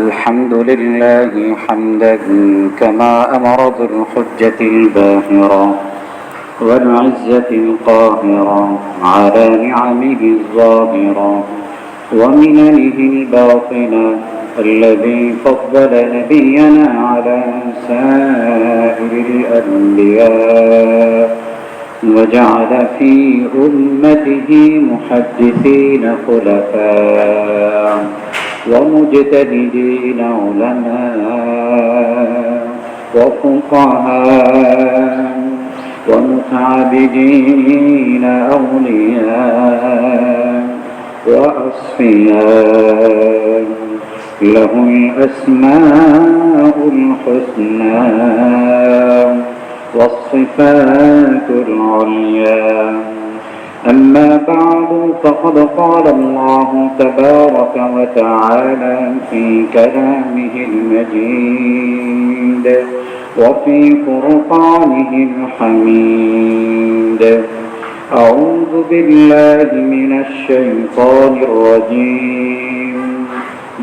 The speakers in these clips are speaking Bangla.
الحمد لله حمدا كما أمر بالحجة الباهرة والعزة القاهرة على نعمه الظاهرة ومننه الباطنة الذي فضل نبينا على سائر الأنبياء وجعل في أمته محدثين خلفاء ومجتهدين علماء وفقهاء ومتعبدين أولياء وأصفياء له الأسماء الحسنى والصفات العليا. أما بعد فقد قال الله تبارك وتعالى في كلامه المجيد وفي فرقانه الحميد: أعوذ بالله من الشيطان الرجيم.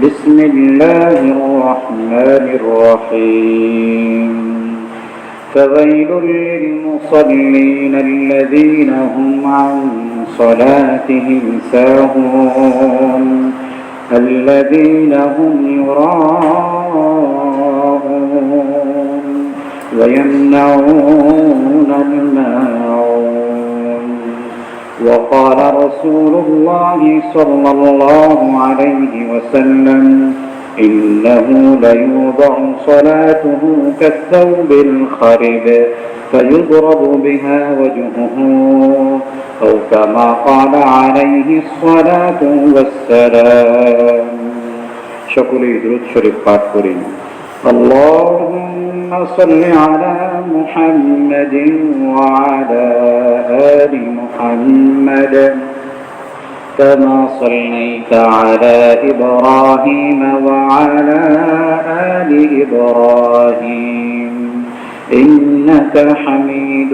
بسم الله الرحمن الرحيم. فويل للمصلين الذين هم عن صلاتهم ساهون الذين هم يراءون ويمنعون الماعون. وقال رسول الله صلى الله عليه وسلم: إنه ليوضع صلاته كالثوب الخرب فيضرب بها وجهه، أو كما قال عليه الصلاة والسلام. সকলেই দুরূদ শরীফ পাঠ করি। اللهم صل على محمد وعلى آل محمد كما صليت على إبراهيم وعلى آل إبراهيم إنك حميد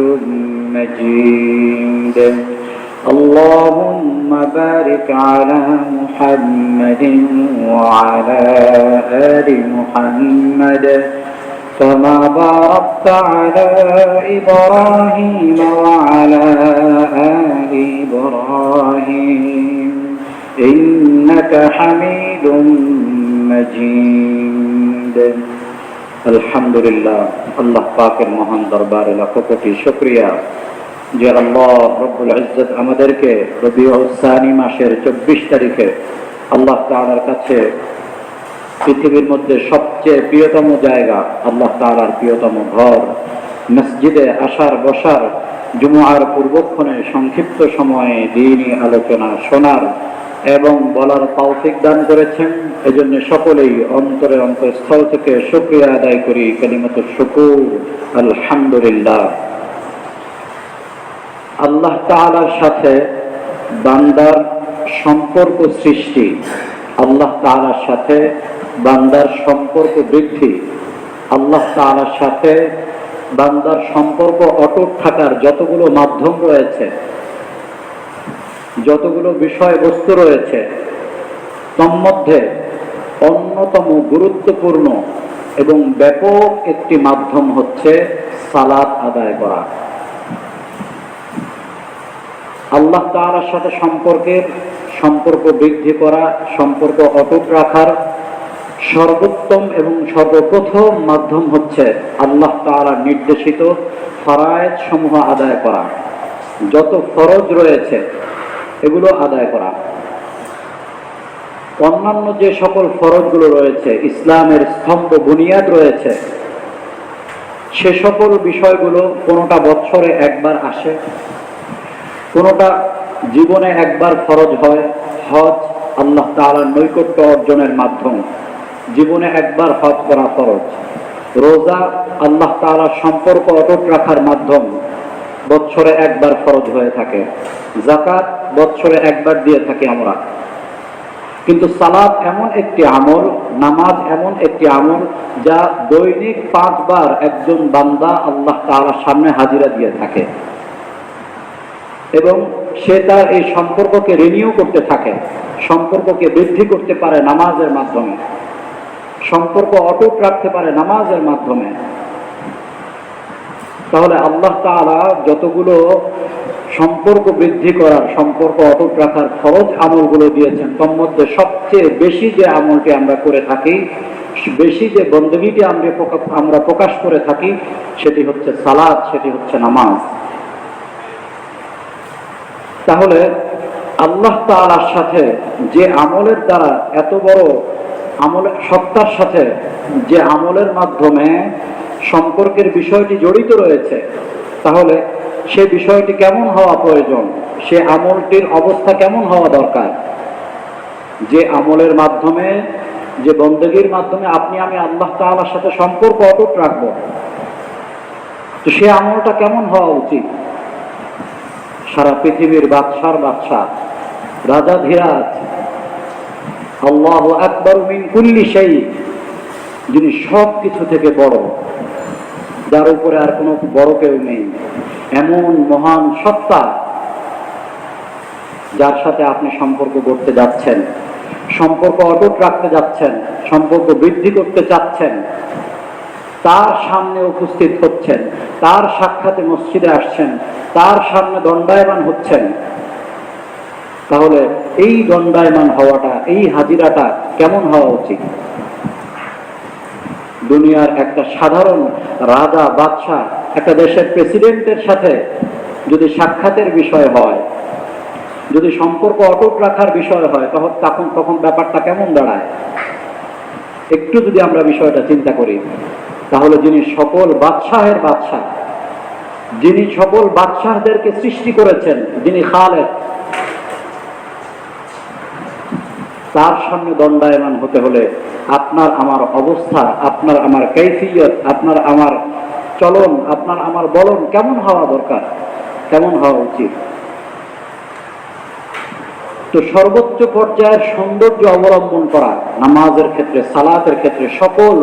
مجيد. اللهم بارك على محمد وعلى آل محمد كما باركت على إبراهيم وعلى آل إبراهيم إنك حميد مجيد. আলহামদুলিল্লাহ, আল্লাহ পাকের মহান দরবারে লাখ কোটি শুকরিয়া যে আল্লাহ রব্বুল ইজ্জত আমাদেরকে রবিউল সানি মাসের 24 তারিখে আল্লাহ তাআলার কাছে পৃথিবীর মধ্যে সবচেয়ে প্রিয়তম জায়গা, আল্লাহ তাআলার প্রিয়তম ঘর মসজিদে আসার বসার, জুমআর পূর্বক্ষণে সংক্ষিপ্ত সময়ে দ্বীনি আলোচনা শোনার এবং বলার তৌফিক দান করেছেন। এজন্য সকলেই অন্তরে অন্তঃস্থল থেকে শুকরিয়া আদায় করি। কালিমাতুশ শুকুর, আলহামদুলিল্লাহ। আল্লাহ তাআলার সাথে বান্দার সম্পর্ক সৃষ্টি, আল্লাহ তাআলার সাথে বান্দার সম্পর্ক বৃদ্ধি, আল্লাহ তাআলার সাথে বান্দার সম্পর্ক অটুট থাকার যতগুলো মাধ্যম রয়েছে, যতগুলো বিষয়বস্তু রয়েছে, তন্মধ্যে অন্যতম গুরুত্বপূর্ণ এবং ব্যাপক একটি মাধ্যম হচ্ছে সালাত আদায় করা। আল্লাহ তাআলার সাথে সম্পর্ক বৃদ্ধি করা, সম্পর্ক অটুট রাখার সর্বোত্তম এবং সর্বপ্রথম মাধ্যম হচ্ছে আল্লাহ তাআলার নির্দেশিত ফরজ সমূহ আদায় করা। যত ফরজ রয়েছে এগুলো আদায় করা। অন্যান্য যে সকল ফরজগুলো রয়েছে, ইসলামের স্তম্ভ বুনিয়াদ রয়েছে, সে সকল বিষয়গুলো কোনোটা বছরে একবার আসে, কোনোটা জীবনে একবার ফরজ হয়। হজ আল্লাহ তাআলার নৈকট্য অর্জনের মাধ্যম, জীবনে একবার হজ করা ফরজ। রোজা আল্লাহ তাআলার সম্পর্ক অটুট রাখার মাধ্যম, বছরে একবার ফরজ হয়ে থাকে। যাকাত বছরে একবার দিয়ে থাকি আমরা। কিন্তু সালাত এমন একটি আমল, নামাজ এমন একটি আমল যা দৈনিক 5 বার একজন বান্দা আল্লাহ তাআলার সামনে হাজিরা দিয়ে থাকে। এবং সে তার এই সম্পর্ককে রিনিউ করতে থাকে, সম্পর্ককে বৃদ্ধি করতে পারে নামাজের মাধ্যমে, সম্পর্ক অটুট রাখতে পারে নামাজের মাধ্যমে। তাহলে আল্লাহ তাআলা যতগুলো সম্পর্ক বৃদ্ধি করার, সম্পর্ক অটুট রাখার ফরজ আমলগুলো দিয়েছেন, তার মধ্যে সবচেয়ে বেশি যে আমলটি আমরা করে থাকি, বেশি যে বندگিটি আমরা প্রকাশ করে থাকি, সেটি হচ্ছে সালাত, সেটি হচ্ছে নামাজ। তাহলে আল্লাহ তাআলার সাথে যে আমলের দ্বারা, এত বড় আমলের সত্তার সাথে যে আমলের মাধ্যমে সম্পর্কের বিষয়টি জড়িত রয়েছে, তাহলে সে বিষয়টি কেমন হওয়া প্রয়োজন, সে আমলটির অবস্থা কেমন হওয়া দরকার। যে আমলের মাধ্যমে, যে বندگির মাধ্যমে আপনি আমি আল্লাহ তাআলার সাথে সম্পর্ক অটুট রাখবো, তো সে আমলটা কেমন হওয়া উচিত। সারা পৃথিবীর বাদশার বাদশা, রাজাধিরাজ, আল্লাহু আকবার মিন কুল্লি শাই, যিনি সব কিছু থেকে বড়, যার উপরে আর কোনো বড় কেউ নেই, এমন মহান সত্তা যার সাথে আপনি সম্পর্ক করতে যাচ্ছেন, সম্পর্ক অটুট রাখতে যাচ্ছেন, সম্পর্ক বৃদ্ধি করতে চাচ্ছেন, তার সামনে উপস্থিত হচ্ছেন, তার সাক্ষাতে মসজিদে আসছেন, তার সামনে দণ্ডায়মান হচ্ছেন, তাহলে এই দণ্ডায়মান হওয়াটা, এই হাজিরাটা কেমন হওয়া উচিত। দুনিয়ার একটা সাধারণ রাজা, বাদশাহ, একটা দেশের প্রেসিডেন্টের সাথে যদি সাক্ষাতের বিষয় হয়, যদি সম্পর্ক অটুট রাখার বিষয় হয়, তখন ব্যাপারটা কেমন দাঁড়ায়। একটু যদি আমরা বিষয়টা চিন্তা করি, তাহলে যিনি সকল বাদশাহের বাদশাহ, যিনি সকল বাদশাহদেরকে সৃষ্টি করেছেন, যিনি খালেক, তার সামনে দণ্ডায়মান হতে হলে আপনার আমার অবস্থা, আপনার আমার কাইফিয়ত, আপনার আমার চলন, আপনার আমার বলন কেমন হওয়া দরকার, কেমন হওয়া উচিত। তো সর্বোচ্চ পর্যায়ের সৌন্দর্য অবলম্বন করা, নামাজের ক্ষেত্রে, সালাতের ক্ষেত্রে সকল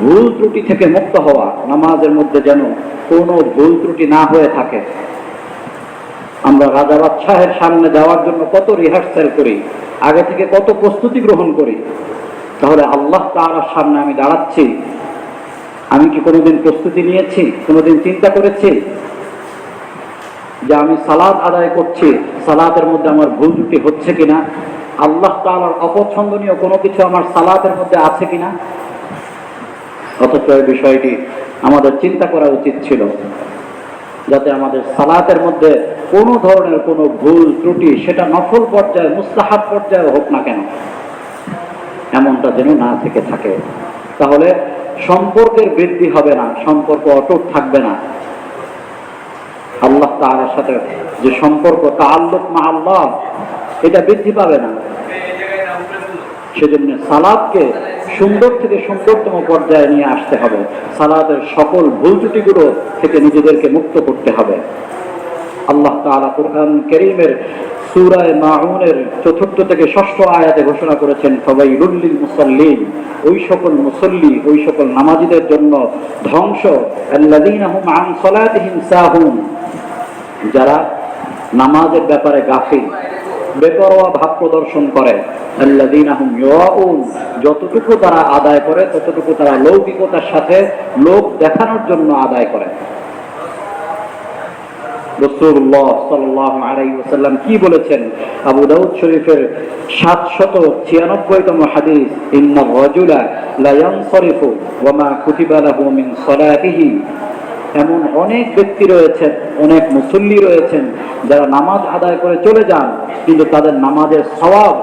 ভুল ত্রুটি থেকে মুক্ত হওয়া, নামাজের মধ্যে যেন কোনো ভুল ত্রুটি না হয়ে থাকে। আমরা রাজা বাদশাহের সামনে যাওয়ার জন্য কত রিহার্সাল করি, আগে থেকে কত প্রস্তুতি গ্রহণ করি। তাহলে আল্লাহ তাআলার সামনে আমি দাঁড়াচ্ছি, আমি কি কোনোদিন প্রস্তুতি নিয়েছি, কোনোদিন চিন্তা করেছি যে আমি সালাত আদায় করছি, সালাতের মধ্যে আমার ভুল ত্রুটি হচ্ছে কিনা, আল্লাহ তাআলার অপছন্দনীয় কোনো কিছু আমার সালাতের মধ্যে আছে কিনা। অথচ এই বিষয়টি আমাদের চিন্তা করা উচিত ছিল, যাতে আমাদের সালাতের মধ্যে কোনো ধরনের কোনো ভুল ত্রুটি, সেটা নফল পর্যায়ে, মুস্তাহাব পর্যায়ে হোক না কেন, এমনটা যেন না থেকে থাকে। তাহলে সম্পর্কের বৃদ্ধি হবে না, সম্পর্ক অটুট থাকবে না। আল্লাহ তাআলার সাথে যে সম্পর্ক, তাআল্লুক মা আল্লাহ, এটা বৃদ্ধি পাবে না। সেজন্য সালাতকে সুন্দর থেকে সুন্দরতম পর্যায়ে নিয়ে আসতে হবে, সালাতের সকল ভুল ত্রুটিগুলো থেকে নিজেদেরকে মুক্ত করতে হবে। আল্লাহ তাআলা কুরআন কারীমের সূরা মাউনের ৪র্থ থেকে ৬ষ্ঠ আয়াতে ঘোষণা করেছেন, ফাওয়াইলুল লিল মুসাল্লিন, ওই সকল মুসল্লি, ওই সকল নামাজীদের জন্য ধ্বংস, আল্লাযীনা হুম আন সালাতিহিম সাহুন, যারা নামাজের ব্যাপারে গাফিল, বেপরোয়া ভাব প্রদর্শন করে, আল্লাযীনা হুম ইউরাউন, যতটুকু তারা আদায় করে ততটুকু তারা লৌকিকতার সাথে, লোক দেখানোর জন্য আদায় করে। রাসূলুল্লাহ সাল্লাল্লাহু আলাইহি ওয়াসাল্লাম কি বলেছেন? আবু দাউদ শরীফের ৭৯৬তম হাদিস, ইন্নার রাজুলা লা ইয়ানসারিফু ওয়া মা কুতিবা লাহু মিন সালাতিহি, এমন অনেক ব্যক্তি রয়েছেন, অনেক মুসল্লি রয়েছেন, যারা নামাজ আদায় করে চলে যান, কিন্তু তাদের নামাজের সওয়াব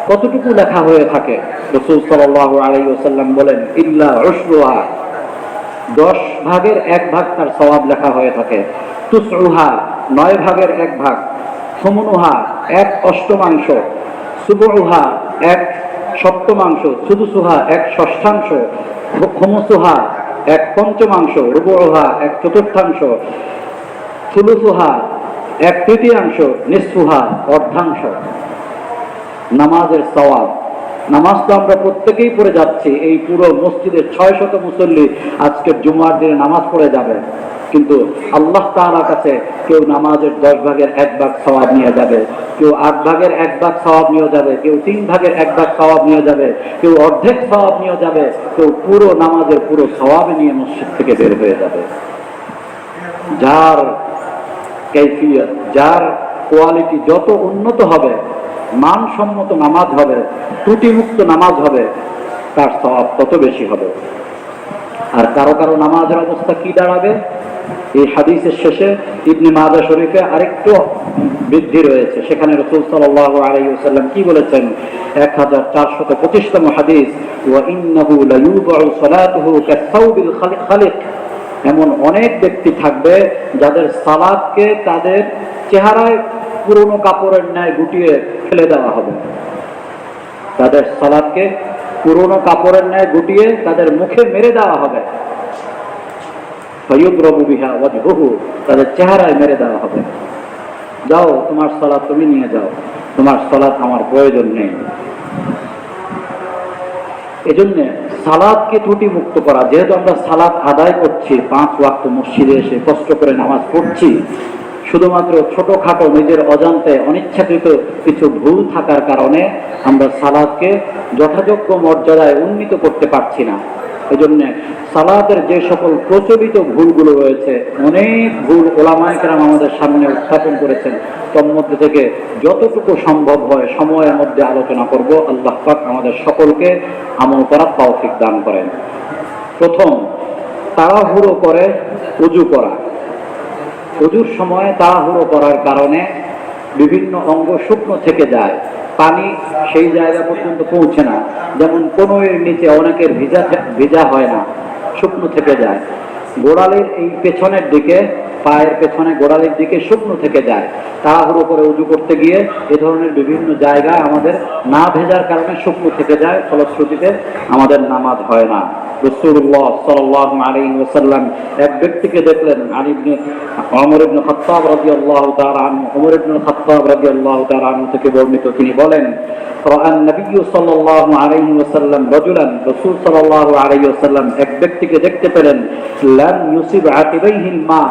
কতটুকু লেখা হয়ে থাকে। রাসূল সাল্লাল্লাহু আলাইহি ওয়াসাল্লাম বলেন, ইল্লা উশরুহা, ১০ ভাগের ১ ভাগ তার সওয়াব লেখা হয়ে থাকে। তুসউহা, ৯ ভাগের ১ ভাগ। সুমনুহা, ১/৮, সুবউহা, ১/৭, সুদুসুহা, ১/৬, খুমুসুহা, ১/৫, রুবুহা, ১/৪, সুলুসুহা, ১/৩, নিসফুহা, অর্ধাংশ। নামাজের সওয়াব, নামাজ তো আমরা প্রত্যেকেই পড়ে যাচ্ছি, এই পুরো মসজিদের ৬০০ মুসল্লি আজকের জুমার দিনে নামাজ পড়ে যাবে, কিন্তু আল্লাহ তাআলার কাছে কেউ নামাজের 10 ভাগের 1 ভাগ সওয়াব নিয়ে যাবে, কেউ 8 ভাগের 1 ভাগ সওয়াব নিয়ে যাবে, কেউ 3 ভাগের 1 ভাগ সওয়াব নিয়ে যাবে, কেউ অর্ধেক সওয়াব নিয়ে যাবে, কেউ পুরো নামাজের পুরো সওয়াব নিয়ে মসজিদ থেকে বের হয়ে যাবে। যার কাইফিয়ত, যার কোয়ালিটি যত উন্নত হবে, মানসম্মত নামাজ হবে, ত্রুটিমুক্ত নামাজ হবে, তার সওয়াব তত বেশি হবে। আর কারো কারো নামাজের অবস্থা কি দাঁড়াবে, এই হাদিসের শেষে ইবনে মাজাহ শরীফে আরেকটু বৃদ্ধি রয়েছে। সেখানে রাসূল সাল্লাল্লাহু আলাইহি ওয়াসাল্লাম কি বলেছেন, 1425তম হাদিস, ওয়া ইন্নাহু লায়ুদউ সালাতুহু কাসাউবিল খালিক। এমন অনেক ব্যক্তি থাকবে যাদের সালাতকে তাদের চেহারায় পুরনো কাপড়ের ন্যায় গুটিয়ে ফেলে দেওয়া হবে। তাদের সালাতকে পুরনো কাপড়ের ন্যায় গুটিয়ে তাদের মুখে মেরে দেওয়া হবে। ফায়ুদরাবু বিহা ওয়াজহুহু, তাদের চেহারায় মেরে দেওয়া হবে। যাও, তোমার সালাত তুমি নিয়ে যাও, তোমার সালাত আমার প্রয়োজন নেই। এজন্য সালাতকে ত্রুটি মুক্ত করা, যেহেতু আমরা সালাত আদায় করছি, 5 ওয়াক্ত মসজিদে এসে কষ্ট করে নামাজ পড়ছি, শুধুমাত্র ছোটখাটো নিজের অজান্তে অনিচ্ছাকৃত কিছু ভুল থাকার কারণে আমরা সালাতকে যথাযোগ্য মর্যাদায় উন্নীত করতে পারছি না। এজন্য সালাতের যে সকল প্রচলিত ভুলগুলো রয়েছে, অনেক ভুল উলামায়ে কেরাম আমাদের সামনে উত্থাপন করেছেন, তার মধ্যে থেকে যতটুকু সম্ভব হয় সময়ের মধ্যে আলোচনা করব। আল্লাহ পাক আমাদের সকলকে আমল করার তৌফিক দান করেন। প্রথম, তাড়াহুড়ো করে ওযু করা। ওযুর সময় তাড়াহুড়ো করার কারণে বিভিন্ন অঙ্গ শুকনো থেকে যায়, পানি সেই জায়গা পর্যন্ত পৌঁছে না। যেমন কনুইয়ের নিচে অনেকের ভিজা হয় না, শুকনো থেকে যায়। গোড়ালির এই পেছনের দিকে, পায়ের পেছনে গোড়ালির দিকে শুকনো থেকে যায়। তাড়াহুড়ো করে ওযু করতে গিয়ে এ ধরনের বিভিন্ন জায়গায় আমাদের না ভেজার কারণে শুকনো থেকে যায়, ফলশ্রুতিতে আমাদের নামাজ হয় না। রাসূলুল্লাহ সাল্লাল্লাহু আলাইহি ওয়াসাল্লাম এক ব্যক্তিকে দেখলেন, ওমর ইবনে খাত্তাব রাদিয়াল্লাহু তাআলা আনহু, ওমর ইবনে খাত্তাব রাদিয়াল্লাহু তাআলা আনহু থেকে বর্ণিত, তিনি বলেন, রাআন নবী সাল্লাল্লাহু আলাইহি ওয়াসাল্লাম রাজুলান, রাসূল সাল্লাল্লাহু আলাইহি ওয়াসাল্লাম এক ব্যক্তিকে দেখতে পেলেন, লাম ইউসিব আকিবাইহিল মা,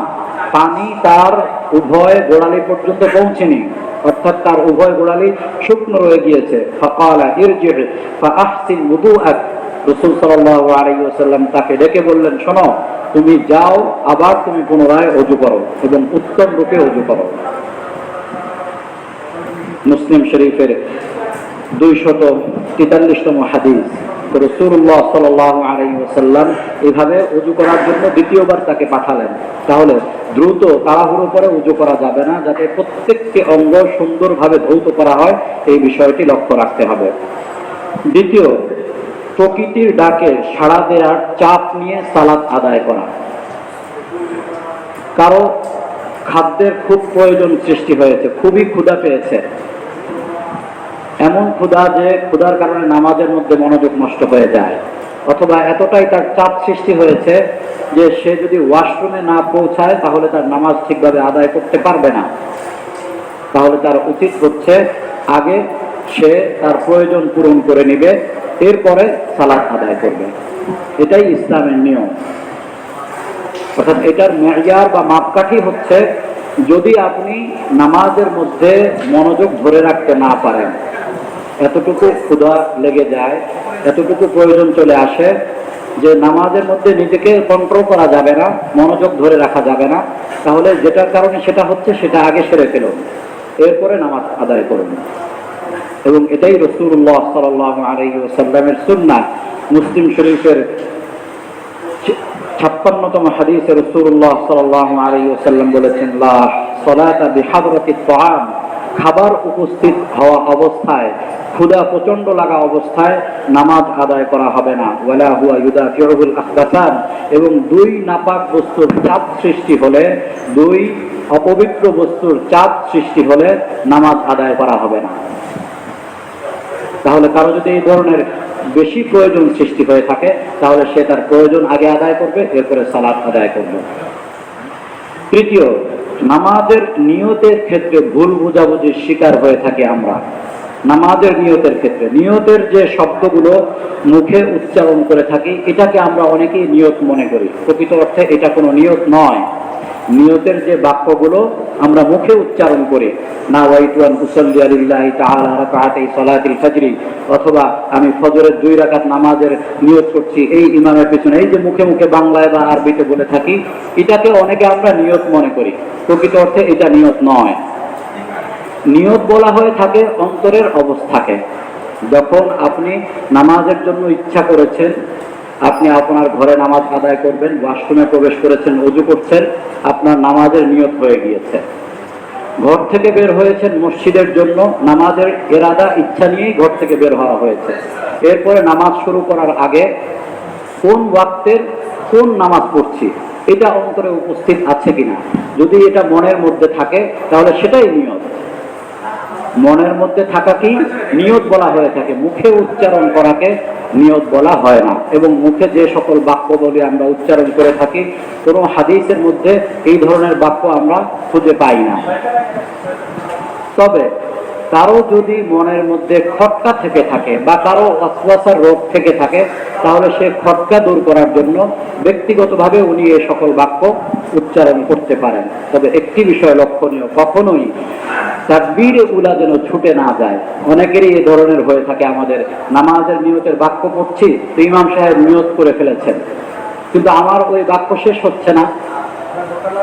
পানি তার উভয় গোড়ালি পর্যন্ত পৌঁছেনি, অর্থাৎ তার উভয় গোড়ালি শুকনো রয়ে গিয়েছে। ফাকালা ইরজি ফাআহসিন ওযুআক, রাসূল সাল্লাল্লাহু আলাইহি ওয়াসাল্লাম তাকে ডেকে বললেন, শোনো, তুমি যাও, আবার তুমি পুনরায় ওযু করো এবং উত্তম রূপে ওযু করো। মুসলিম শরীফের 243তম হাদিস। রাসূলুল্লাহ সাল্লাল্লাহু আলাইহি ওয়াসাল্লাম এভাবে ওযু করার জন্য দ্বিতীয়বার তাকে পাঠালেন। তাহলে দ্রুত তাড়াহুড়ো করে ওযু করা যাবে না, যাতে প্রত্যেকটি অঙ্গ সুন্দরভাবে ধৌত করা হয়, এই বিষয়টি লক্ষ্য রাখতে হবে। দ্বিতীয়, প্রকৃতির ডাকে সাড়া দেওয়ার চাপ নিয়ে সালাত আদায় করা। কারো খাদ্যের খুব প্রয়োজন সৃষ্টি হয়েছে, খুবই ক্ষুধা পেয়েছে, এমন ক্ষুধা যে ক্ষুধার কারণে নামাজের মধ্যে মনোযোগ নষ্ট হয়ে যায়, অথবা এতটাই তার চাপ সৃষ্টি হয়েছে যে সে যদি ওয়াশরুমে না পৌঁছায় তাহলে তার নামাজ ঠিকভাবে আদায় করতে পারবে না। তাহলে তার উচিত হচ্ছে আগে সে তার প্রয়োজন পূরণ করে নিবে, এরপরে সালাত আদায় করবে। এটাই ইসলামের নিয়ম। অর্থাৎ এটার মেয়ার বা মাপকাঠি হচ্ছে, যদি আপনি নামাজের মধ্যে মনোযোগ ধরে রাখতে না পারেন, এতটুকু ক্ষুধা লেগে যায়, এতটুকু প্রয়োজন চলে আসে যে নামাজের মধ্যে নিজেকে কন্ট্রোল করা যাবে না, মনোযোগ ধরে রাখা যাবে না, তাহলে যেটার কারণে সেটা হচ্ছে সেটা আগে সেরে ফেলুন, এরপরে নামাজ আদায় করুন। এবং এটাই রাসূলুল্লাহ সাল্লাল্লাহু আলাইহি ওয়াসাল্লামের সুন্নাহ। মুসলিম শরীফের 56তম হাদিসে রাসূলুল্লাহ সাল্লাল্লাহু আলাইহি ওয়াসাল্লাম বলেছেন, লা সালাতা বিহাদরাতিত তাআম, খাবার উপস্থিত হওয়া অবস্থায়, ক্ষুধা প্রচন্ড লাগা অবস্থায় নামাজ আদায় করা হবে না। ওয়ালা হুয়া ইউদাফিউল আখদাসান, এবং দুই নাপাক বস্তুর চাপ সৃষ্টি হলে, দুই অপবিত্র বস্তুর চাপ সৃষ্টি হলে নামাজ আদায় করা হবে না। তাহলে কারো যদি এই ধরনের বেশি প্রয়োজন সৃষ্টি হয়ে থাকে, তাহলে সে তার প্রয়োজন আগে আদায় করবে, এরপরে সালাত আদায় করবে। তৃতীয়, নামাজের নিয়তের ক্ষেত্রে ভুল বোঝাবুঝির শিকার হয়ে থাকে আমরা। নামাজের নিয়তের ক্ষেত্রে নিয়তের যে শব্দগুলো মুখে উচ্চারণ করে থাকি, এটাকে আমরা অনেকেই নিয়ত মনে করি, প্রকৃত অর্থে এটা কোনো নিয়ত নয়। নিয়তের যে বাক্যগুলো আমরা মুখে উচ্চারণ করি, নাওয়াইতু আন উসাল্লি লিল্লাহি তাআলা রাকাতাই সালাতিল ফজরি, অথবা আমি ফজরের 2 রাকাত নামাজের নিয়ত করছি এই ইমামের পিছনে, এই যে মুখে মুখে বাংলায় বা আরবিতে বলে থাকি, এটাকে অনেকে আমরা নিয়ত মনে করি। প্রকৃত অর্থে এটা নিয়ত নয়। নিয়ত বলা হয়ে থাকে অন্তরের অবস্থাকে। যখন আপনি নামাজের জন্য ইচ্ছা করেছেন, আপনি আপনার ঘরে নামাজ আদায় করবেন, ওয়াশরুমে প্রবেশ করেছেন, ওযু করছেন, আপনার নামাজের নিয়ত হয়ে গিয়েছে। ঘর থেকে বের হয়েছেন মসজিদের জন্য, নামাজের ইরাদা ইচ্ছা নিয়েই ঘর থেকে বের হওয়া হয়েছে। এরপরে নামাজ শুরু করার আগে কোন ওয়াক্তের কোন নামাজ পড়ছি এটা অন্তরে উপস্থিত আছে কিনা, যদি এটা মনের মধ্যে থাকে তাহলে সেটাই নিয়ত। মনের মধ্যে থাকাকেই নিয়ত বলা হয়ে থাকে, মুখে উচ্চারণ করাকে নিয়ত বলা হয় না। এবং মুখে যে সকল বাক্য বলে আমরা উচ্চারণ করে থাকি, কোনো হাদিসের মধ্যে এই ধরনের বাক্য আমরা খুঁজে পাই না। তবে কারো যদি মনের মধ্যে খটকা থেকে থাকে বা কারো ওয়াসওয়াসার রোগ থেকে থাকে, তাহলে সে খটকা দূর করার জন্য ব্যক্তিগতভাবে উনি এই সকল বাক্য উচ্চারণ করতে পারেন। তবে একটি বিষয় লক্ষণীয়, কখনোই তাকবীরে উলা যেন ছুটে না যায়। অনেকেরই এই ধরনের হয়ে থাকে, আমাদের নামাজের নিয়তের বাক্য পড়ছি তো ইমাম সাহেব নিয়ত করে ফেলেছেন, কিন্তু আমার ওই বাক্য শেষ হচ্ছে না,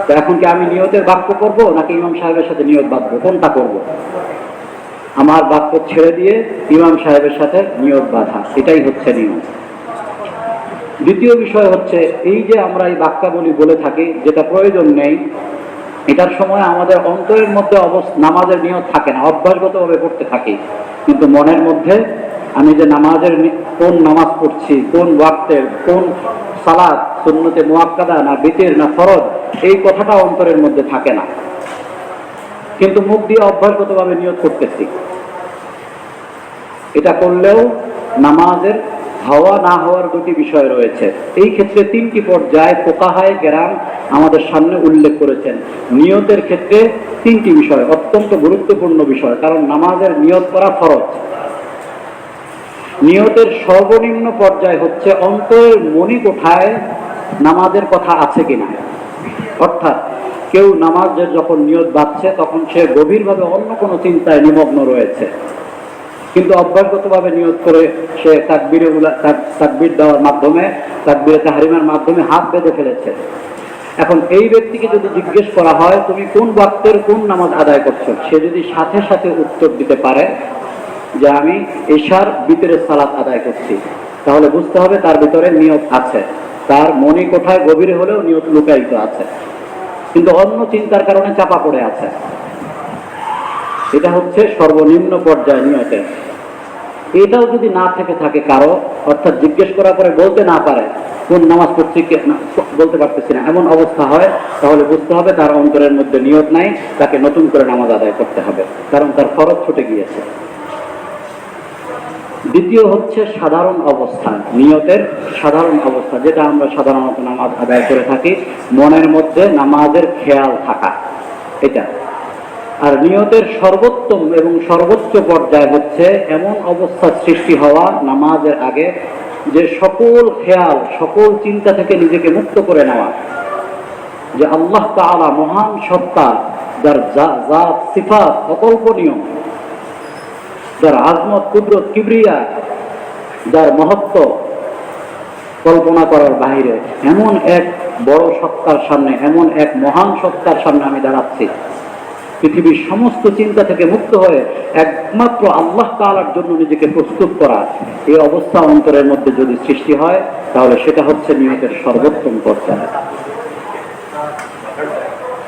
তো এখন কি আমি নিয়তের বাক্য করব নাকি ইমাম সাহেবের সাথে নিয়ত বাঁধবো, কোনটা করব? আমার বাক্য ছেড়ে দিয়ে ইমাম সাহেবের সাথে নিয়ত বাঁধা, এটাই হচ্ছে নিয়ম। দ্বিতীয় বিষয় হচ্ছে, এই যে আমরা এই বাক্যাবলী বলে থাকি যেটা প্রয়োজন নেই, এটার সময় আমাদের অন্তরের মধ্যে নামাজের নিয়ত থাকে না, অভ্যাসগতভাবে পড়তে থাকি, কিন্তু মনের মধ্যে আমি যে নামাজের কোন নামাজ পড়ছি, কোন ওয়াক্তের কোন সালাত, সুন্নতে মুআক্কাদা না বিতির না ফরজ, এই কথাটা অন্তরের মধ্যে থাকে না, কিন্তু মুখ দিয়ে অভ্যাসগতভাবে নিয়ত করতেছি। এটা করলেও নামাজের হওয়া না হওয়ার দুটি বিষয় রয়েছে। এই ক্ষেত্রে 3টি পর্যায়ে ফুকাহায়ে কেরাম আমাদের সামনে উল্লেখ করেছেন। নিয়তের ক্ষেত্রে 3টি বিষয় অত্যন্ত গুরুত্বপূর্ণ বিষয়, কারণ নামাজের নিয়ত করা ফরজ। নিয়তের সর্বনিম্ন পর্যায় হচ্ছে অন্তরের মণিকোঠায় নামাজের কথা আছে কিনা। অর্থাৎ কেউ নামাজের যখন নিয়ত বাঁধছে তখন সে গভীরভাবে অন্য কোনো চিন্তায় নিমগ্ন রয়েছে, কিন্তু অভ্যাসগতভাবে নিয়ত করে সে তাকবীর দেওয়ার মাধ্যমে, তাকবীরে তাহরিমের মাধ্যমে হাত বেঁধে ফেলেছে। এখন এই ব্যক্তিকে যদি জিজ্ঞেস করা হয় তুমি কোন ওয়াক্তের কোন নামাজ আদায় করছো, সে যদি সাথে সাথে উত্তর দিতে পারে যে আমি ইশার বিতরের সালাত আদায় করছি, তাহলে বুঝতে হবে তার ভিতরে নিয়ত আছে, তার মণিকোঠায় গভীরে হলেও নিয়ত লুকায়িত আছে, কিন্তু অন্য চিন্তার কারণে চাপা পড়ে আছে। এটা হচ্ছে সর্বনিম্ন পর্যায়ে নিয়তে। এটাও যদি না থেকে থাকে কারো, অর্থাৎ জিজ্ঞেস করার পরে বলতে না পারে কোন নামাজ পড়ছি বলতে পারতেছি না, এমন অবস্থা হয়, তাহলে বুঝতে হবে তার অন্তরের মধ্যে নিয়ত নাই, তাকে নতুন করে নামাজ আদায় করতে হবে, কারণ তার ফরজ ছুটে গিয়েছে। দ্বিতীয় হচ্ছে সাধারণ অবস্থা, নিয়তের সাধারণ অবস্থা, যেটা আমরা সাধারণত নামাজ আদায় করে থাকি, মনের মধ্যে নামাজের খেয়াল থাকা, এটা। আর নিয়তের সর্বোত্তম এবং সর্বোচ্চ পর্যায় হচ্ছে এমন অবস্থা সৃষ্টি হওয়া নামাজের আগে যে সকল খেয়াল, সকল চিন্তা থেকে নিজেকে মুক্ত করে নেওয়া, যে আল্লাহ তাআলা মহান সত্তা, যার জাত সিফাত অকল্পনীয়, যার আজমত কুদরত কিবরিয়া, যার মহত্ব কল্পনা করার বাইরে, এমন এক বড় সত্তার সামনে, এমন এক মহান সত্তার সামনে আমি দাঁড়াচ্ছি। পৃথিবীর সমস্ত চিন্তা থেকে মুক্ত হয়ে একমাত্র আল্লাহ তাআলার জন্য নিজেকে প্রস্তুত করা, এই অবস্থা অন্তরের মধ্যে যদি সৃষ্টি হয়, তাহলে সেটা হচ্ছে নিয়তের সর্বোত্তম পর্যায়ে।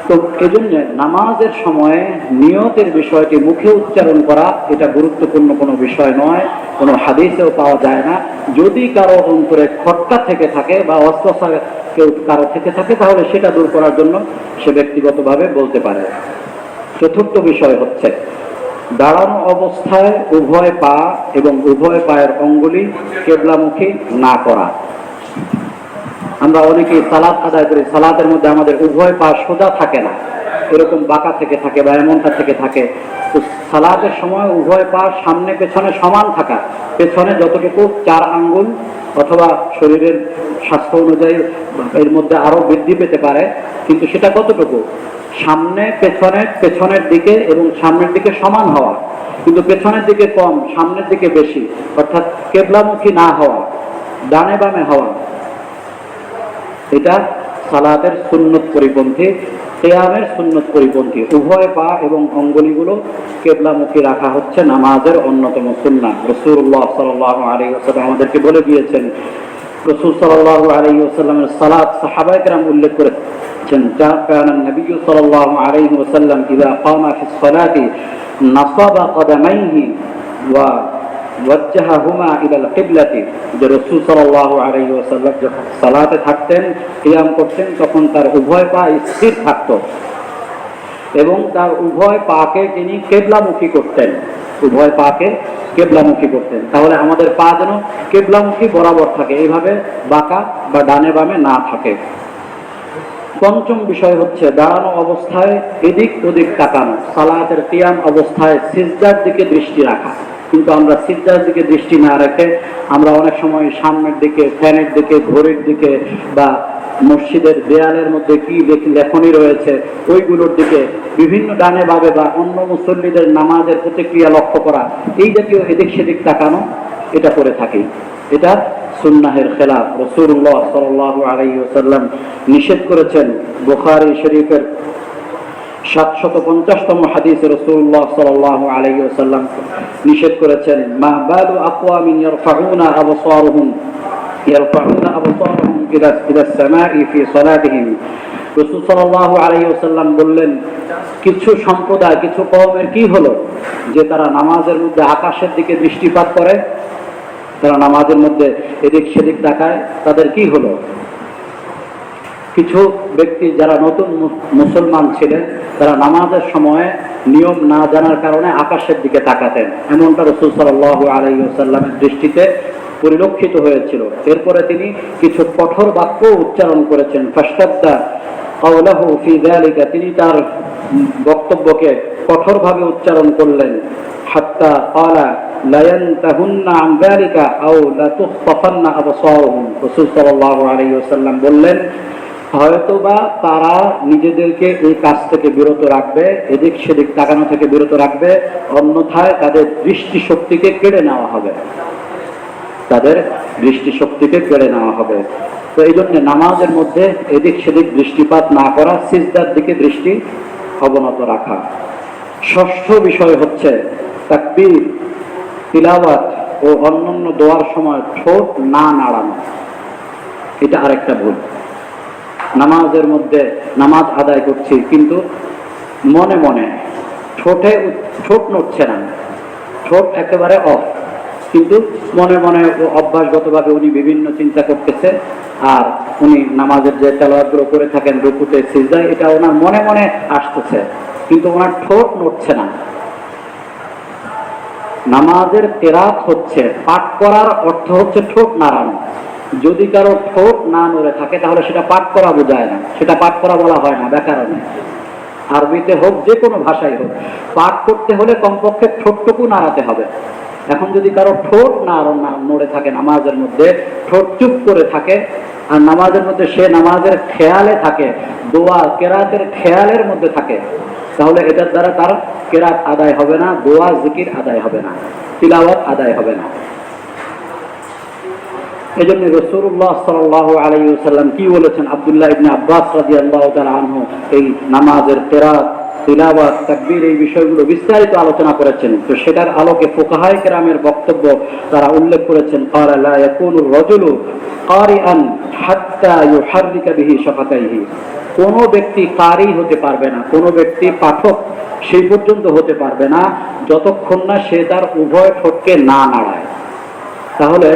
তো এজন্য নামাজের সময়ে নিয়তের বিষয়টি মুখে উচ্চারণ করা এটা গুরুত্বপূর্ণ কোনো বিষয় নয়, কোনো হাদিসেও পাওয়া যায় না। যদি কারো অন্তরে খটকা থেকে থাকে বা ওয়াসওয়াসা কেউ কারো থেকে থাকে, তাহলে সেটা দূর করার জন্য সে ব্যক্তিগতভাবে বলতে পারে। চতুর্থ বিষয় হচ্ছে দাঁড়ানো অবস্থায় উভয় পা এবং উভয় পায়ের অঙ্গুলি কিবলামুখী না করা। আমরা অনেকেই সালাত আদায় করি, সালাতের মধ্যে আমাদের উভয় পা সোজা থাকে না, এরকম বাঁকা থেকে থাকে বা এমনটা থেকে থাকে। তো সালাতের সময় উভয় পা সামনে পেছনে সমান থাকা, পেছনে যতটুকু 4 আঙ্গুল অথবা শরীরের স্বাস্থ্য অনুযায়ী এর মধ্যে আরো বৃদ্ধি পেতে পারে, কিন্তু সেটা কতটুকু, সামনে পেছনে, পেছনের দিকে এবং সামনের দিকে সমান হওয়া, কিন্তু পেছনের দিকে কম সামনের দিকে বেশি, অর্থাৎ কেবলামুখী না হওয়া, ডানে বামে হওয়া, এটা সালাতের সুন্নত পরিপন্থী, কিয়ামের সুন্নত পরিপন্থী। উভয় পা এবং অঙ্গুলিগুলো কেবলামুখী রাখা হচ্ছে নামাজের অন্যতম সুন্নাহ। রাসূলুল্লাহ সাল্লাল্লাহু আলাইহি ওয়াসাল্লাম আমাদেরকে বলে দিয়েছেন। রাসূল সাল্লাল্লাহু আলাইহি ওয়াসাল্লামের সালাত সাহাবায়ে কেরাম উল্লেখ করেছেন, কানা নবী সাল্লাল্লাহু আলাইহি ওয়াসাল্লাম ইযা কামা ফিস সালাতি নাসাবা কদামাইহি ওয়া ওয়াজ্জাহাহুমা ইলাল কিবলাতি। যে রাসূল সাল্লাল্লাহু আলাইহি ওয়াসাল্লাম যখন সালাতে থাকতেন, কিয়াম করতেন, তখন তার উভয় পা স্থির থাকত এবং তার উভয় পাকে তিনি কেবলামুখী করতেন, উভয় পাকে কেবলামুখী করতেন। তাহলে আমাদের পা যেন কেবলামুখী বরাবর থাকে, এইভাবে বাঁকা বা ডানে বামে না থাকে। পঞ্চম বিষয় হচ্ছে দাঁড়ানো অবস্থায় এদিক ওদিক তাকানো, সালাতের কিয়াম অবস্থায় সিজদার দিকে দৃষ্টি রাখা। কিন্তু আমরা সিজদার দিকে দৃষ্টি না রেখে আমরা অনেক সময় সামনের দিকে, ফ্যানের দিকে, ঘড়ির দিকে বা মসজিদের দেয়ালের মধ্যে কি লেখনী রয়েছে ওইগুলোর দিকে, বিভিন্ন ডানে বামে বা অন্য মুসল্লিদের নামাজের প্রতিক্রিয়া লক্ষ্য করা, এই জাতীয় এদিক সেদিক তাকানো, এটা করে থাকি। এটা সুন্নাহের খেলাফ। রাসূলুল্লাহ সাল্লাল্লাহু আলাইহি ওয়াসাল্লাম নিষেধ করেছেন। বুখারী শরীফের 750তম হাদিসে রাসূলুল্লাহ সাল্লাল্লাহু আলাইহি ওয়াসাল্লাম নিষেধ করেছেন, মা বালু আকওয়ামিন ইয়ারফাউনা আবসারুহুম ইলা সামাই ফি সালাতিহিম। রাসূল সাল্লাল্লাহু আলাইহি ওয়াসাল্লাম বললেন, কিছু সম্প্রদায়, কিছু কওমের কি হলো যে তারা নামাজের মধ্যে আকাশের দিকে দৃষ্টিপাত করে, তারা নামাজের মধ্যে এদিক সেদিক তাকায়, তাদের কি হলো? কিছু ব্যক্তি যারা নতুন মুসলমান ছিলেন, তারা নামাজের সময় নিয়ম না জানার কারণে আকাশের দিকে তাকাতেন, এমনটা রাসূল সাল্লাল্লাহু আলাইহি ওয়াসাল্লামের দৃষ্টিতে পরিলক্ষিত হয়েছিল। এরপরে তিনি কিছু কঠোর বাক্য উচ্চারণ করেছেন। ফাশতাদ্দা কাওলাহু ফি যালিকা, তিনি তার বক্তব্যকে কঠোরভাবে উচ্চারণ করলেন। হাত্তা ক্বালা লা ইয়ানতাহুন্না আন যালিকা আও লা তুখতাফান্না আবসারুহুম। রাসূল সাল্লাল্লাহু আলাইহি ওয়াসাল্লাম বললেন, হয়তোবা তারা নিজেদেরকে এই কাজ থেকে বিরত রাখবে, এদিক সেদিক তাকানো থেকে বিরত রাখবে, অন্যথায় তাদের দৃষ্টিশক্তিকে কেড়ে নেওয়া হবে, তাদের দৃষ্টিশক্তিকে কেড়ে নেওয়া হবে। তো এই জন্য নামাজের মধ্যে এদিক সেদিক দৃষ্টিপাত না করা, সিজদার দিকে দৃষ্টি অবনত রাখা। ষষ্ঠ বিষয় হচ্ছে তাকবীর, তিলাওয়াত ও অন্যান্য দোয়ার সময় ঠোঁট না নাড়ানো। এটা আরেকটা ভুল। নামাজের মধ্যে নামাজ আদায় করছি কিন্তু মনে মনে ঠোঁট নড়ছে না, ঠোঁট একেবারে অফ, কিন্তু মনে মনে অভ্যাসগতভাবে উনি বিভিন্ন চিন্তা করতেছে, আর উনি নামাজের যে তেলাওয়াতগুলো করে থাকেন রুকুতে সিজদায়, এটা ওনার মনে মনে আসতেছে কিন্তু ওনার ঠোঁট নড়ছে না। নামাজের কেরাত হচ্ছে, পাঠ করার অর্থ হচ্ছে ঠোঁট নাড়ানো। যদি কারো ঠোঁট না নড়ে থাকে তাহলে সেটা পাঠ করা বোঝায় না, সেটা পাঠ করা বলা হয় না ব্যাকরণে। আরবিতে হোক, যে কোনো ভাষায় হোক, পাঠ করতে হলে কমপক্ষে ঠোঁটটুকু নাড়াতে হবে। এখন যদি কারো ঠোঁট না নড়ে থাকে নামাজের মধ্যে, ঠোঁট চুপ করে থাকে, আর নামাজের মধ্যে সে নামাজের খেয়ালে থাকে, দোয়া কেরাতের খেয়ালের মধ্যে থাকে, তাহলে এটার দ্বারা তার কেরাত আদায় হবে না, দোয়া জিকির আদায় হবে না, তিলাওয়াত আদায় হবে না। এই জন্য রাসূলুল্লাহ সাল্লাল্লাহু আলাইহি ওয়াসাল্লাম কি বলেছেন? আব্দুল্লাহ ইবনে আব্বাস রাদিয়াল্লাহু তাআলা আনহু এই নামাজের কেরাত, তিলাওয়াত, তাকবীর, এই বিষয়গুলো বিস্তারিত আলোচনা করেছেন। তো সেটার আলোকে ফুকাহায়ে কেরামের বক্তব্য তারা উল্লেখ করেছেন, ক্বালা লা ইয়াকুনু রাজুলু কারিআন হাত্তা ইউহাররিকা বিহি শাফাতাইহি। কোন ব্যক্তি কারি হতে পারবে না, কোন ব্যক্তি পাঠক সেই পর্যন্ত হতে পারবে না যতক্ষণ না সে তার উভয় ঠোঁটকে না নাড়ায়। তাহলে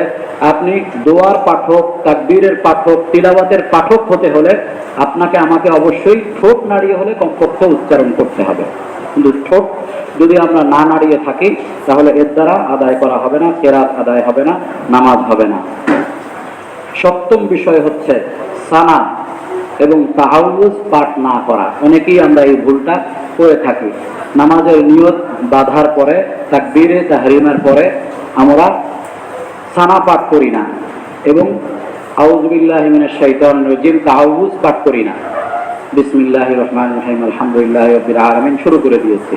আপনি দোয়ার পাঠক, তাকবীরের পাঠক, তিলাওয়াতের পাঠক হতে হলে আপনাকে আমাকে অবশ্যই ঠোঁট নাড়িয়ে হলে কমপক্ষে উচ্চারণ করতে হবে। কিন্তু ঠোঁট যদি আমরা না নাড়িয়ে থাকি তাহলে এর দ্বারা আদায় করা হবে না, কেরাত আদায় হবে না, নামাজ হবে না। সপ্তম বিষয় হচ্ছে সানা, এবং তাআউযুজ পাঠ না করা। অনেকেই আমরা এই ভুলটা করে থাকি। নামাজের নিয়ত বাঁধার পরে, তাকবীরে তাহরিমের পরে আমরা সানা পাঠ করি না এবং আউযু বিল্লাহি মিনাশ শাইতানির রাজিম তাআউযুজ পাঠ করি না। বিসমিল্লাহির রহমানির রহিম আলহামদুলিল্লাহি রাব্বিল আলামিন শুরু করে দিয়েছি।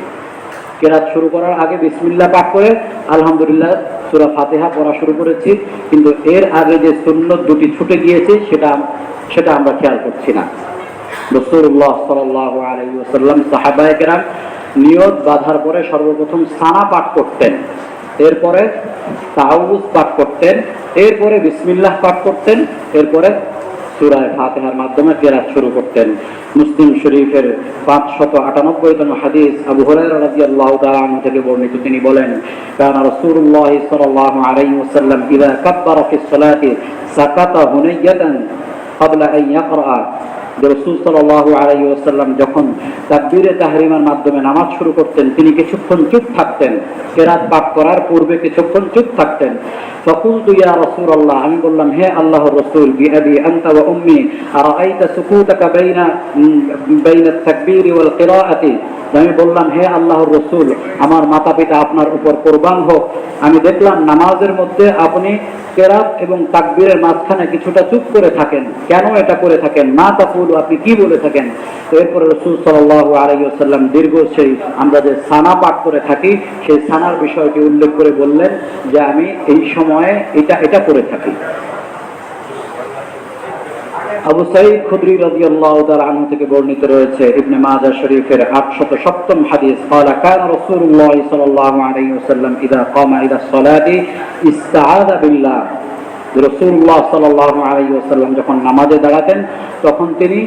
কেরাত শুরু করার আগে বিসমিল্লাহ পাঠ করে আলহামদুলিল্লাহ সূরা ফাতিহা পড়া শুরু করেছি, কিন্তু এর আগে যে সুন্নত দুটি ছুটে গিয়েছে সেটা আমরা খেয়াল করছি না। রাসূলুল্লাহ সাল্লাল্লাহু আলাইহি ওয়াসাল্লাম সাহাবায়ে কেরাম নিয়ত বাঁধার পরে সর্বপ্রথম সানা পাঠ করতেন, এরপরে তাআউযুজ পাঠ করতেন, এরপরে বিসমিল্লাহ পাঠ করতেন, এরপরে সূরা ফাতিহার মাধ্যমে কেরাত শুরু করতেন। মুসলিম শরীফের 598তম হাদিস আবু হুরায়রা রাদিয়াল্লাহু তাআলা আনহু থেকে বর্ণিত, তিনি বলেন, কানা রাসূলুল্লাহ সাল্লাল্লাহু আলাইহি ওয়াসাল্লাম ইযা কাব্বারা ফিস সালাতি সাকাতা হুনাইয়াতান ক্বাবলা আন ইয়াকরা। রাসূল সাল্লাল্লাহু আলাইহি ওয়াসাল্লাম যখন তাকবীরে তাহরিমের মাধ্যমে নামাজ শুরু করতেন, তিনি কিছুক্ষণ চুপ থাকতেন, কেরাত পাঠ করার পূর্বে কিছুক্ষণ চুপ থাকতেন। ফাকুলতু ইয়া রাসূলুল্লাহ, আমি বললাম হে আল্লাহর রাসূল, বিআবি আনতা ওয়া উম্মি আরাআইতা সুকুতাকা বাইনা তাকবীরি ওয়াল কিরাআতি, আমি বললাম হে আল্লাহর রাসূল, আমার মাতা পিতা আপনার উপর কুরবান হোক, আমি দেখলাম নামাজের মধ্যে আপনি কেরাত এবং তাকবীরের মাঝখানে কিছুটা চুপ করে থাকেন, কেন এটা করে থাকেন? মা তাকুলু, আপনি কি বলে থাকেন? তো এরপরে রাসূল সাল্লাল্লাহু আলাইহি ওয়াসাল্লাম দীর্ঘ সেই আমরা যে সানা পাঠ করে থাকি সেই সানার বিষয়টি উল্লেখ করে বললেন যে আমি এই সময়ে এটা করে থাকি। আবু সাঈদ খুদরি রাদিয়াল্লাহু তাআলা আনহু থেকে বর্ণিত রয়েছে ইবনে মাজাহ শরীফের 807ম হাদিস, قال كان رسول الله صلى الله عليه وسلم اذا قام الى الصلاه استعاذ بالله। রাসূলুল্লাহ সাল্লাল্লাহু আলাইহি ওয়াসাল্লাম যখন নামাজে দাঁড়াতেন তখন তিনি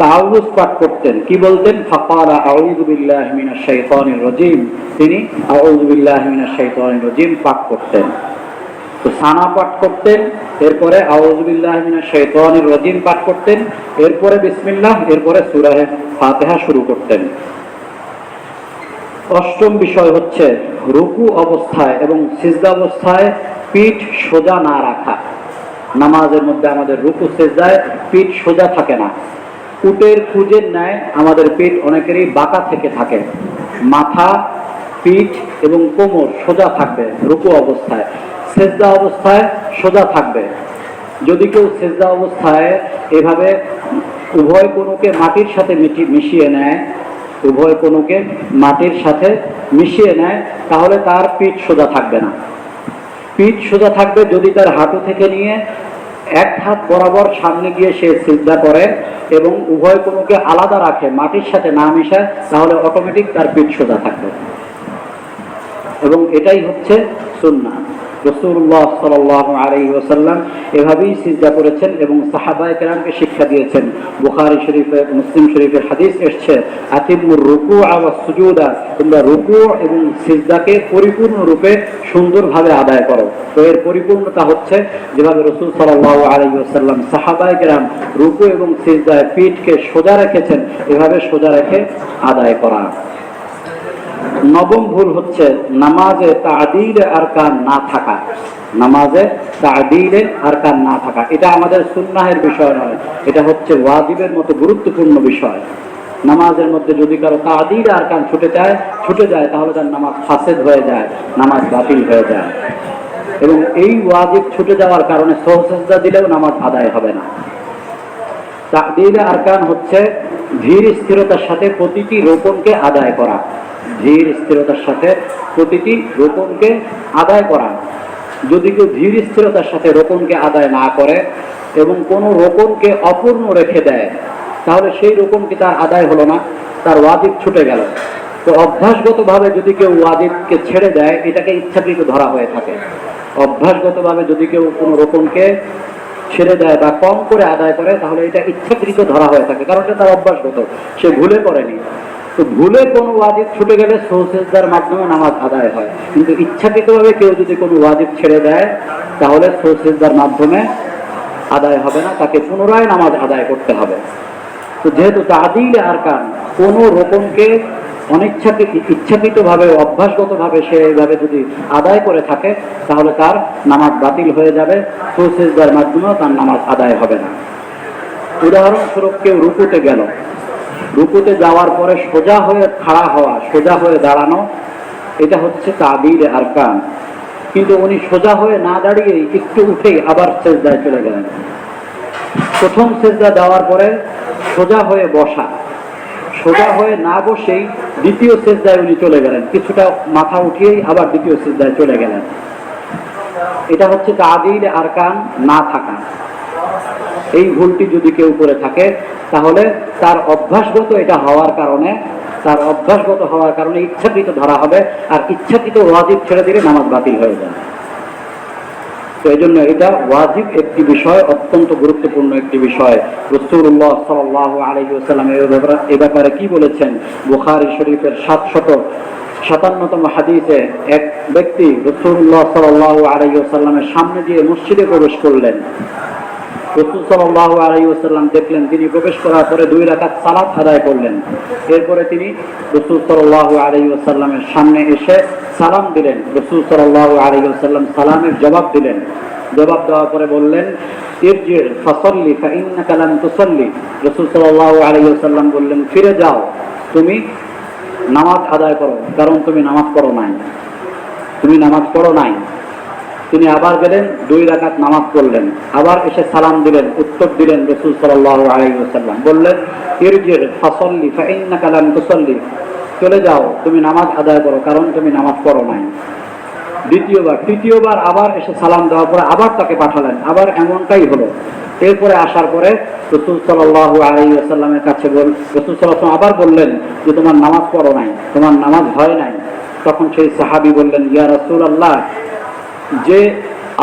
তাআউযুজ পাঠ করতেন। কি বলতেন? ফাকালা আউযু বিল্লাহি মিনাশ শাইতানির রাজিম, তিনি আউযু বিল্লাহি মিনাশ শাইতানির রাজিম পাঠ করতেন। তো সানা পাঠ করতেন, এরপরে আউযু বিল্লাহি মিনাশ শাইতানির রাজিম পাঠ করতেন, এরপরে বিসমিল্লাহ, এরপরে সূরা ফাতিহা শুরু করতেন। অষ্টম বিষয় হচ্ছে রুকু অবস্থায় এবং সিজদা অবস্থায় পিঠ সোজা না রাখা। নামাজের মধ্যে আমাদের রুকু সিজদায় পিঠ সোজা থাকে না, উটের খুঁজের ন্যায় আমাদের পিঠ অনেকেরই বাঁকা থেকে থাকে। মাথা, পিঠ এবং কোমর সোজা থাকবে রুকু অবস্থায়, সেজদা অবস্থায় সোজা থাকবে। যদি কেউ সেজদা অবস্থায় এভাবে উভয় কোণকে মাটির সাথে মিশিয়ে নেয়, উভয় কোণকে মাটির সাথে মিশিয়ে নেয়, তাহলে তার পিঠ সোজা থাকবে না। পিঠ সোজা থাকবে যদি তার হাঁটু থেকে নিয়ে এক হাত বরাবর সামনে গিয়ে সে সিজদা করে এবং উভয় কোণকে আলাদা রাখে, মাটির সাথে না মিশায়, তাহলে অটোমেটিক তার পিঠ সোজা থাকবে এবং এটাই হচ্ছে সুন্নাহ। রাসূলুল্লাহ সাল্লাল্লাহু আলাইহি ওয়াসাল্লাম এভাবেই সিজদা করেছেন এবং সাহাবায়ে কেরামকে শিক্ষা দিয়েছেন। বুখারী শরীফে, মুসলিম শরীফের হাদিস এসেছে, আতিমুর রুকুআ ওয়াস সুজুদা, তোমরা রুকু এবং সিজদাকে পরিপূর্ণরূপে সুন্দরভাবে আদায় করো। তো এর পরিপূর্ণতা হচ্ছে যেভাবে রাসূল সাল্লাল্লাহু আলাইহি ওয়াসাল্লাম সাহাবায়ে কেরাম রুকু এবং সিজদায় পিঠকে সোজা রেখেছেন, এভাবে সোজা রেখে আদায় করা। নবম ভুল হচ্ছে নামাজে তা'দীলে আরকান না থাকা। নামাজে তা'দীলে আরকান না থাকা, এটা আমাদের সুন্নাহের বিষয় নয়, এটা হচ্ছে ওয়াজিবের মতো গুরুত্বপূর্ণ বিষয়। নামাজের মধ্যে যদি কারো তা'দীলে আরকান ছুটে যায় তাহলে তার নামাজ ফাসেদ হয়ে যায়, নামাজ বাতিল হয়ে যায় এবং এই ওয়াজিব ছুটে যাওয়ার কারণে সাজদা দিলেও নামাজ আদায় হবে না। তা'দীলে আরকান হচ্ছে ধীর স্থিরতার সাথে প্রতিটি রোকনকে আদায় করা, ধীর স্থিরতার সাথে প্রতিটি রোকনকে আদায় করা। যদি কেউ ধীর স্থিরতার সাথে রোকনকে আদায় না করে এবং কোনো রোকনকে অপূর্ণ রেখে দেয়, তাহলে সেই রোকনকে তার আদায় হলো না, তার ওয়াজিব ছুটে গেল। তো অভ্যাসগতভাবে যদি কেউ ওয়াজিবকে ছেড়ে দেয়, এটাকে ইচ্ছাকৃত ধরা হয়ে থাকে। অভ্যাসগতভাবে যদি কেউ কোনো রোকনকে ছেড়ে দেয় বা কম করে আদায় করে, তাহলে এটা ইচ্ছাকৃত ধরা হয়ে থাকে, কারণ এটা তার অভ্যাসগত, সে ভুলে করেনি। তো ভুলে কোনো ওয়াজিব ছুটে গেলে সৌসেজদার মাধ্যমে নামাজ আদায় হয়, কিন্তু ইচ্ছাকৃতভাবে কেউ যদি কোনো ওয়াজিব ছেড়ে দেয় তাহলে সৌসেজদার মাধ্যমে আদায় হবে না, তাকে পুনরায় নামাজ আদায় করতে হবে। তো যেহেতু তা'দীলে আরকান কোনো রোকনকে ইচ্ছাকৃতভাবে অভ্যাসগতভাবে সে এইভাবে যদি আদায় করে থাকে তাহলে তার নামাজ বাতিল হয়ে যাবে, সৌসেজদার মাধ্যমেও তার নামাজ আদায় হবে না। উদাহরণস্বরূপ কেউ রুকুতে গেল, রুকুতে যাওয়ার পরে সোজা হয়ে খাড়া হওয়া, সোজা হয়ে দাঁড়ানো, এটা হচ্ছে তাবির আরকান। কিন্তু উনি সোজা হয়ে না দাঁড়িয়ে একটু উঠেই আবার সেজদায় চলে গেলেন। প্রথম সেজদা দেওয়ার পরে সোজা হয়ে বসা, সোজা হয়ে না বসেই দ্বিতীয় সেজদায় উনি চলে গেলেন, কিছুটা মাথা উঠিয়েই আবার দ্বিতীয় সেজদায় চলে গেলেন। এটা হচ্ছে তাবির আরকান না থাকা। এই ভুলটি যদি কেউ করে থাকে তাহলে তার অভ্যাসগত এটা হওয়ার কারণে, তার অভ্যাসগত হওয়ার কারণে ইচ্ছাকৃত ধরা হবে, আর ইচ্ছাকৃত ওয়াজিব ছেড়ে দিলে নামাজ বাতিল হয়ে যায়। তো এই জন্য এটা ওয়াজিব একটি বিষয়, অত্যন্ত গুরুত্বপূর্ণ একটি বিষয়। রাসূলুল্লাহ সাল্লাল্লাহু আলাইহি ওয়াসাল্লাম এই ব্যাপারে কি বলেছেন? বুখারী শরীফের 757তম হাদিসে এক ব্যক্তি রাসূলুল্লাহ সাল্লাল্লাহু আলাইহি ওয়াসাল্লামের সামনে দিয়ে মসজিদে প্রবেশ করলেন। রাসূল সাল্লাল্লাহু আলাইহি ওয়াসাল্লাম দেখলেন তিনি প্রবেশ করার পরে 2 রাকাত সালাত আদায় করলেন। এরপরে তিনি রাসূল সাল্লাল্লাহু আলাইহি ওয়াসাল্লামের সামনে এসে সালাম দিলেন। রাসূল সাল্লাল্লাহু আলাইহি ওয়াসাল্লাম সালামের জবাব দিলেন। জবাব দেওয়ার পরে বললেন, ইরজি ফাসাল্লি ফাইন্নাকা লাম তুসাল্লি। রাসূল সাল্লাল্লাহু আলাইহি ওয়াসাল্লাম বললেন, ফিরে যাও, তুমি নামাজ আদায় করো, কারণ তুমি নামাজ পড়ো নাই, তুমি নামাজ পড়ো নাই। তিনি আবার গেলেন, 2 রাকাত নামাজ পড়লেন, আবার এসে সালাম দিলেন, উত্তর দিলেন রাসূল সাল্লাল্লাহু আলাইহি ওয়াসাল্লাম বললেন, ইরজি ফাসাল্লি ফাইন্নাকা লাম তুসাল্লি, চলে যাও, তুমি নামাজ আদায় করো, কারণ তুমি নামাজ পড়ো নাই। তৃতীয়বার আবার এসে সালাম দেওয়ার পরে আবার তাকে পাঠালেন, আবার এমনটাই হলো। এরপরে আসার পরে রাসূল সাল্লাল্লাহু আলাইহি ওয়াসাল্লামের কাছে রাসূল সাল্লাল্লাহু আলাইহি ওয়াসাল্লাম আবার বললেন যে তোমার নামাজ পড়ো নাই, তোমার নামাজ হয় নাই। তখন সেই সাহাবী বললেন, ইয়া রাসূলুল্লাহ, যে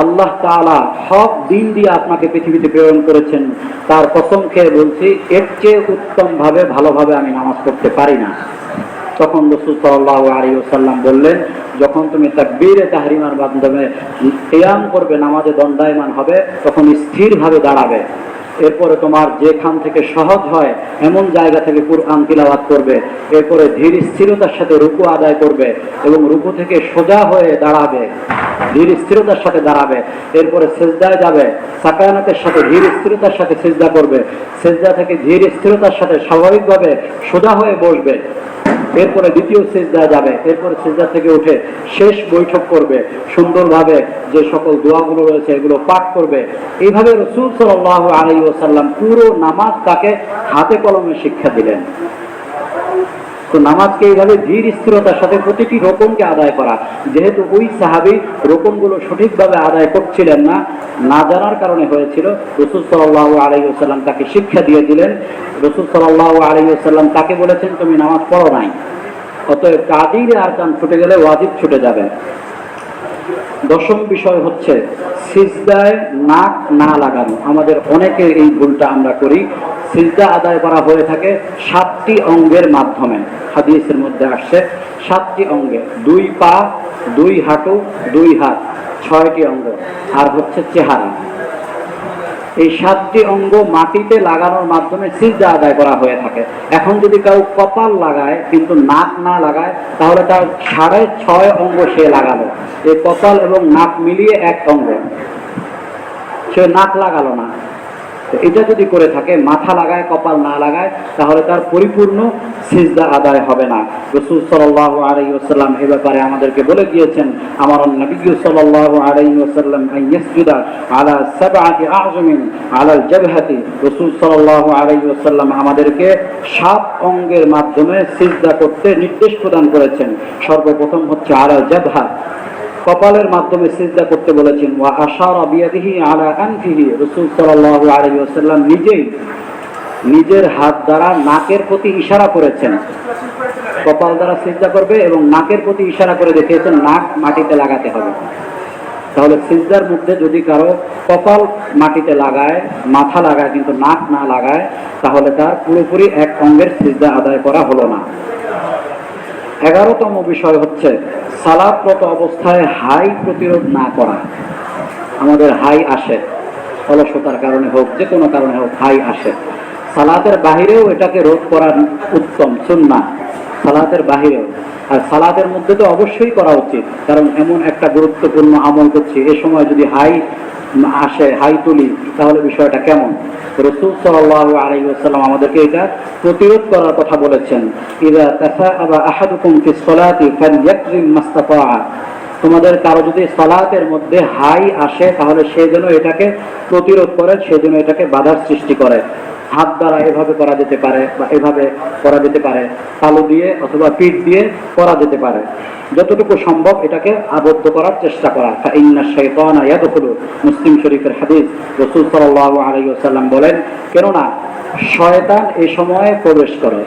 আল্লাহ তাআলা সব দিন দিয়ে আপনাকে পৃথিবীতে প্রেরণ করেছেন, তার কসম খেয়ে বলছি এর চেয়ে উত্তম ভাবে ভালোভাবে আমি নামাজ পড়তে পারি না। তখন রাসূল সাল্লাল্লাহু আলাইহি ওয়াসাল্লাম বললেন, যখন তুমি তাকবীরে তাহরিমার মাধ্যমে কিয়াম করবে, নামাজে দণ্ডায়মান হবে, তখন স্থিরভাবে দাঁড়াবে। এরপরে তোমার যেখান থেকে সহজ হয় এমন জায়গা থেকে কুরআন তিলাওয়াত করবে। এরপরে ধীর স্থিরতার সাথে রুকু আদায় করবে এবং রুকু থেকে সোজা হয়ে দাঁড়াবে, ধীর স্থিরতার সাথে দাঁড়াবে। এরপরে সেজদায় যাবে, সাকানাতের সাথে ধীর স্থিরতার সাথে সেজদা করবে, সেজদা থেকে ধীর স্থিরতার সাথে স্বাভাবিকভাবে সোজা হয়ে বসবে। এরপরে দ্বিতীয় সেজদা যাবে, এরপরে সেজদা থেকে উঠে শেষ বৈঠক করবে, সুন্দরভাবে যে সকল দোয়াগুলো রয়েছে এগুলো পাঠ করবে। এইভাবে রাসূল সাল্লাল্লাহু আলাইহি ওয়াসাল্লাম পুরো নামাজ তাকে হাতে কলমে শিক্ষা দিলেন। তো নামাজকে এইভাবে ধীর স্থিরতার সাথে প্রতিটি রকমকে আদায় করা। যেহেতু ওই সাহাবী রকমগুলো সঠিকভাবে আদায় করছিলেন না, না জানার কারণে হয়েছিল, রাসূল সাল্লাল্লাহু আলাইহি ওয়াসাল্লাম তাকে শিক্ষা দিয়ে দিলেন। রাসূল সাল্লাল্লাহু আলাইহি ওয়াসাল্লাম তাকে বলেছেন তুমি নামাজ পড়ো নাই। অতএব তাকবীর আরকান ছুটে গেলে ওয়াজিব ছুটে যাবে। 10ম বিষয় হচ্ছে সিজদায় নাক না লাগানো। আমাদের অনেকের এই ভুলটা আমরা করি। সিজদা আদায় করা হয়ে থাকে 7টি অঙ্গের মাধ্যমে। হাদিসের মধ্যে আসছে 7টি অঙ্গে, 2 পা, 2 হাঁটু, 2 হাত, 6টি অঙ্গ, আর হচ্ছে চেহারা। এই 7টি অঙ্গ মাটিতে লাগানোর মাধ্যমে সিজদা আদায় করা হয়ে থাকে। এখন যদি কেউ কপাল লাগায় কিন্তু নাক না লাগায়, তাহলে তার 6.5 অঙ্গ সে লাগালো। এই কপাল এবং নাক মিলিয়ে 1 অঙ্গ, সে নাক লাগালো না। এটা যদি করে থাকে, মাথা লাগায় কপাল না লাগায়, তাহলে তার পরিপূর্ণ সিজদা আদায় হবে না। রাসূল সাল্লাল্লাহু আলাইহি ওয়াসাল্লাম এই ব্যাপারে আমাদেরকে বলে গিয়েছেন, আমার নবী সাল্লাল্লাহু আলাইহি ওয়াসাল্লাম ইয়াসজুদা আলা 7 আ'জুমিন আলা আল-জাবহাতি। রাসূল সাল্লাল্লাহু আলাইহি ওয়াসাল্লাম আমাদেরকে 7 অঙ্গের মাধ্যমে সিজদা করতে নির্দেশ প্রদান করেছেন। সর্বপ্রথম হচ্ছে আলা আল-জাবহা, কপালের মাধ্যমে সিজদা করতে বলেছেন। ওয়া আশারা বিয়াদিহি আলা আনফিহি, রাসূল সাল্লাল্লাহু আলাইহি ওয়াসাল্লাম নিজের হাত দ্বারা নাকের প্রতি ইশারা করেছেন। কপাল দ্বারা সিজদা করবে এবং নাকের প্রতি ইশারা করে দেখিয়েছেন নাক মাটিতে লাগাতে হবে। তাহলে সিজদার মধ্যে যদি কারো কপাল মাটিতে লাগায়, মাথা লাগায় কিন্তু নাক না লাগায়, তাহলে তার পুরোপুরি 1 অঙ্গের সিজদা আদায় করা হলো না। 11তম বিষয় হচ্ছে সালাতরত অবস্থায় হাই প্রতিরোধ না করা। আমাদের হাই আসে, অলসতার কারণে হোক, যে কোনো কারণে হোক হাই আসে। সালাতের বাহিরেও এটাকে রোধ করা উত্তম, সুন্নাহ, সালাতের বাহিরেও। আর সালাতের মধ্যে তো অবশ্যই করা উচিত, কারণ এমন একটা গুরুত্বপূর্ণ আমল করছি, এ সময় যদি হাই আসে, হাই তুলি, তাহলে বিষয়টা কেমন? রাসূল সাল্লাল্লাহু আলাইহি ওয়াসাল্লাম আমাদেরকে এটা প্রতিরোধ করার কথা বলেছেন। ইযা তাসাআবা আহাদুকুম ফিস সালাতি ফালইয়াকরিম মাসতাতাআ, তোমাদের কারো যদি সালাতের মধ্যে হাই আসে তাহলে সে যেন এটাকে প্রতিরোধ করে, সে যেন এটাকে বাধার সৃষ্টি করে। হাত দ্বারা এভাবে করা যেতে পারে বা এভাবে করা যেতে পারে, তালু দিয়ে অথবা পিঠ দিয়ে করা যেতে পারে। যতটুকু সম্ভব এটাকে আবদ্ধ করার চেষ্টা করা। ফাইন্নাশ শাইতানা ইয়াদখুলু, মুসলিম শরীফের হাদিস। রাসূল সাল্লাল্লাহু আলাইহি ওয়াসাল্লাম বলেন, কেননা শয়তান এই সময়ে প্রবেশ করে।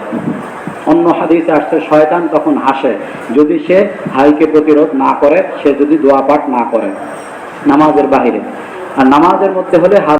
অন্য হাদিসে আসছে শয়তান তখন হাসে যদি সে হাইকে প্রতিরোধ না করে, সে যদি দোয়া পাঠ না করে নামাজের বাহিরে। আর নামাজের মধ্যে হলে